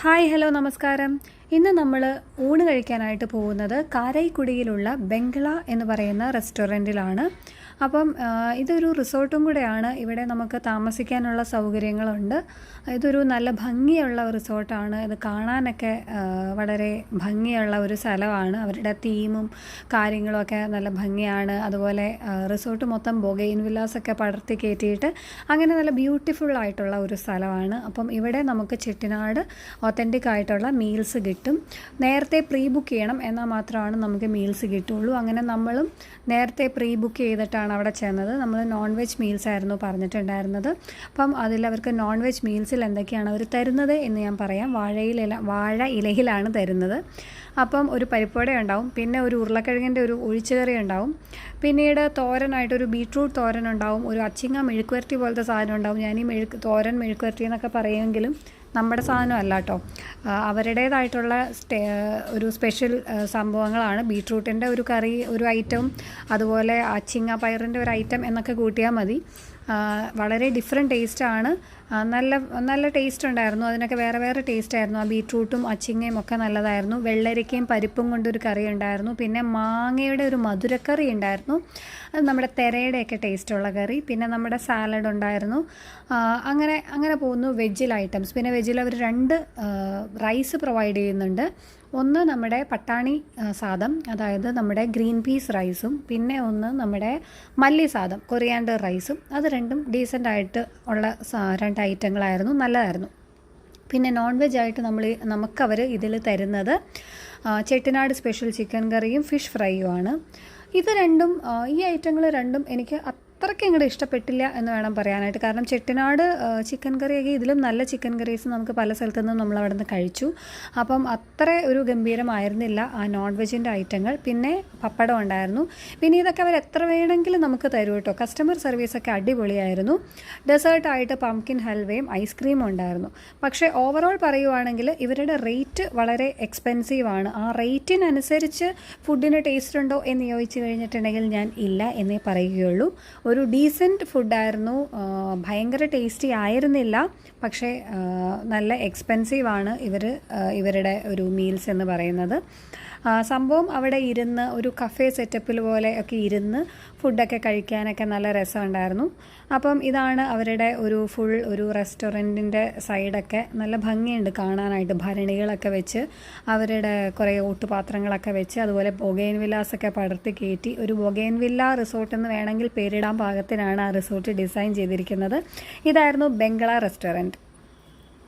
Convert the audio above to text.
Hi hello നമസ്കാരം. ഇന്ന് നമ്മൾ ഊണ് കഴിക്കാനായിട്ട് പോകുന്നത് കാരൈക്കുടിയിലുള്ള ബംഗ്ല എന്ന് പറയുന്ന റെസ്റ്റോറൻറ്റിലാണ്. അപ്പം ഇതൊരു റിസോർട്ടും കൂടെയാണ്. ഇവിടെ നമുക്ക് താമസിക്കാനുള്ള സൗകര്യങ്ങളുണ്ട്. ഇതൊരു നല്ല ഭംഗിയുള്ള റിസോർട്ടാണ്. ഇത് കാണാനൊക്കെ വളരെ ഭംഗിയുള്ള ഒരു സ്ഥലമാണ്. അവരുടെ തീമും കാര്യങ്ങളുമൊക്കെ നല്ല ഭംഗിയാണ്. അതുപോലെ റിസോർട്ട് മൊത്തം ബൊഗെയിൻ വില്ലാസൊക്കെ പടർത്തി കയറ്റിയിട്ട് അങ്ങനെ നല്ല ബ്യൂട്ടിഫുൾ ആയിട്ടുള്ള ഒരു സ്ഥലമാണ്. അപ്പം ഇവിടെ നമുക്ക് ചെട്ടിനാട് ഒത്തൻറ്റിക് ആയിട്ടുള്ള മീൽസ് കിട്ടും. നേരത്തെ പ്രീ ബുക്ക് ചെയ്യണം, എന്നാൽ മാത്രമാണ് നമുക്ക് മീൽസ് കിട്ടുള്ളൂ. അങ്ങനെ നമ്മളും നേരത്തെ പ്രീ ബുക്ക് ചെയ്തിട്ടാണ് അവിടെ ചെന്നത്. നമ്മൾ നോൺ വെജ് മീൽസ് ആയിരുന്നു പറഞ്ഞിട്ടുണ്ടായിരുന്നത്. അപ്പം അതിലവർക്ക് നോൺ വെജ് മീൽസിൽ എന്തൊക്കെയാണ് അവർ തരുന്നത് എന്ന് ഞാൻ പറയാം. വാഴ ഇലയിലാണ് തരുന്നത്. അപ്പം ഒരു പരിപ്പുവട ഉണ്ടാവും, പിന്നെ ഒരു ഉരുളക്കിഴങ്ങിൻ്റെ ഒരു ഒഴിച്ചുകറി ഉണ്ടാവും, പിന്നീട് തോരനായിട്ടൊരു ബീട്രൂട്ട് തോരൻ ഉണ്ടാവും, ഒരു അച്ചിങ്ങ മെഴുക്കുവരട്ടി പോലത്തെ സാധനം ഉണ്ടാവും. ഞാൻ ഈ തോരൻ മെഴുക്കുവരട്ടി എന്നൊക്കെ പറയുമെങ്കിലും നമ്മുടെ സാധനമല്ല കേട്ടോ, അവരുടേതായിട്ടുള്ള ഒരു സ്പെഷ്യൽ സംഭവങ്ങളാണ്. ബീട്രൂട്ടിൻ്റെ ഒരു കറി ഒരു ഐറ്റം, അതുപോലെ അച്ചിങ്ങ പയറിൻ്റെ ഒരു ഐറ്റം എന്നൊക്കെ കൂട്ടിയാൽ മതി. വളരെ ഡിഫറെൻറ്റ് ടേസ്റ്റാണ്. നല്ല ടേസ്റ്റ് ഉണ്ടായിരുന്നു. അതിനൊക്കെ വേറെ വേറെ ടേസ്റ്റ് ആയിരുന്നു. ആ ബീട്രൂട്ടും അച്ചിങ്ങയും ഒക്കെ നല്ലതായിരുന്നു. വെള്ളരിക്കയും പരിപ്പും കൊണ്ടൊരു കറി ഉണ്ടായിരുന്നു. പിന്നെ മാങ്ങയുടെ ഒരു മധുരക്കറി ഉണ്ടായിരുന്നു. അത് നമ്മുടെ തെരയുടെയൊക്കെ ടേസ്റ്റുള്ള കറി. പിന്നെ നമ്മുടെ സാലഡ് ഉണ്ടായിരുന്നു. അങ്ങനെ പോകുന്നു വെജിൽ ഐറ്റംസ്. പിന്നെ വെജിൽ അവർ 2 റൈസ് പ്രൊവൈഡ് ചെയ്യുന്നുണ്ട്. ഒന്ന് നമ്മുടെ പട്ടാണി സാദം, അതായത് നമ്മുടെ ഗ്രീൻ പീസ് റൈസും, പിന്നെ ഒന്ന് നമ്മുടെ മല്ലി സാദം കൊറിയാണ്ടർ റൈസും. അത് രണ്ടും ഡീസൻ്റ് ആയിട്ട് ഉള്ള 2 ഐറ്റങ്ങളായിരുന്നു, നല്ലതായിരുന്നു. പിന്നെ നോൺ വെജ് ആയിട്ട് നമുക്കവർ ഇതിൽ തരുന്നത് ചെട്ടിനാട് സ്പെഷ്യൽ ചിക്കൻ കറിയും ഫിഷ് ഫ്രൈയുമാണ്. ഇത് രണ്ടും ഈ ഐറ്റങ്ങൾ രണ്ടും എനിക്ക് അത്രയ്ക്ക് ഇങ്ങോട്ട് ഇഷ്ടപ്പെട്ടില്ല എന്ന് വേണം പറയാനായിട്ട്. കാരണം ചെട്ടിനാട് ചിക്കൻ കറിയൊക്കെ ഇതിലും നല്ല ചിക്കൻ കറീസ് നമുക്ക് പല സ്ഥലത്തു നിന്നും നമ്മൾ അവിടെ നിന്ന് കഴിച്ചു. അപ്പം അത്ര ഒരു ഗംഭീരമായിരുന്നില്ല ആ നോൺ വെജിൻ്റെ ഐറ്റങ്ങൾ. പിന്നെ പപ്പടം ഉണ്ടായിരുന്നു. പിന്നെ ഇതൊക്കെ അവർ എത്ര വേണമെങ്കിലും നമുക്ക് തരും കേട്ടോ. കസ്റ്റമർ സർവീസൊക്കെ അടിപൊളിയായിരുന്നു. ഡെസേർട്ടായിട്ട് പംകിൻ ഹൽവയും ഐസ്ക്രീമും ഉണ്ടായിരുന്നു. പക്ഷേ ഓവറോൾ പറയുവാണെങ്കിൽ ഇവരുടെ റേറ്റ് വളരെ എക്സ്പെൻസീവാണ്. ആ റേറ്റിനനുസരിച്ച് ഫുഡിന് ടേസ്റ്റ് ഉണ്ടോ എന്ന് ചോദിച്ചു കഴിഞ്ഞിട്ടുണ്ടെങ്കിൽ ഞാൻ ഇല്ല എന്നേ പറയുകയുള്ളൂ. ഒരു ഡീസൻറ്റ് ഫുഡായിരുന്നു. ഭയങ്കര ടേസ്റ്റി ആയിരുന്നില്ല, പക്ഷേ നല്ല എക്സ്പെൻസീവാണ് ഇവരുടെ ഒരു മീൽസ് എന്ന് പറയുന്നത്. സംഭവം അവിടെ ഇരുന്ന് ഒരു കഫേ സെറ്റപ്പിൽ പോലെ ഒക്കെ ഇരുന്ന് ഫുഡൊക്കെ കഴിക്കാനൊക്കെ നല്ല രസമുണ്ടായിരുന്നു. അപ്പം ഇതാണ് അവരുടെ ഒരു റെസ്റ്റോറൻറ്റിൻ്റെ സൈഡൊക്കെ നല്ല ഭംഗിയുണ്ട് കാണാനായിട്ട്. ഭരണികളൊക്കെ വെച്ച് അവരുടെ കുറേ ഓട്ടുപാത്രങ്ങളൊക്കെ വെച്ച്, അതുപോലെ ബൊഗെയിൻ വില്ലാസൊക്കെ പടർത്തി കയറ്റി ഒരു ബൊഗെയിൻ വില്ല റിസോർട്ട് എന്ന് വേണമെങ്കിൽ പേരിടാൻ പാകത്തിനാണ് ആ റിസോർട്ട് ഡിസൈൻ ചെയ്തിരിക്കുന്നത്. ഇതായിരുന്നു ബംഗ്ല റെസ്റ്റോറൻറ്റ്.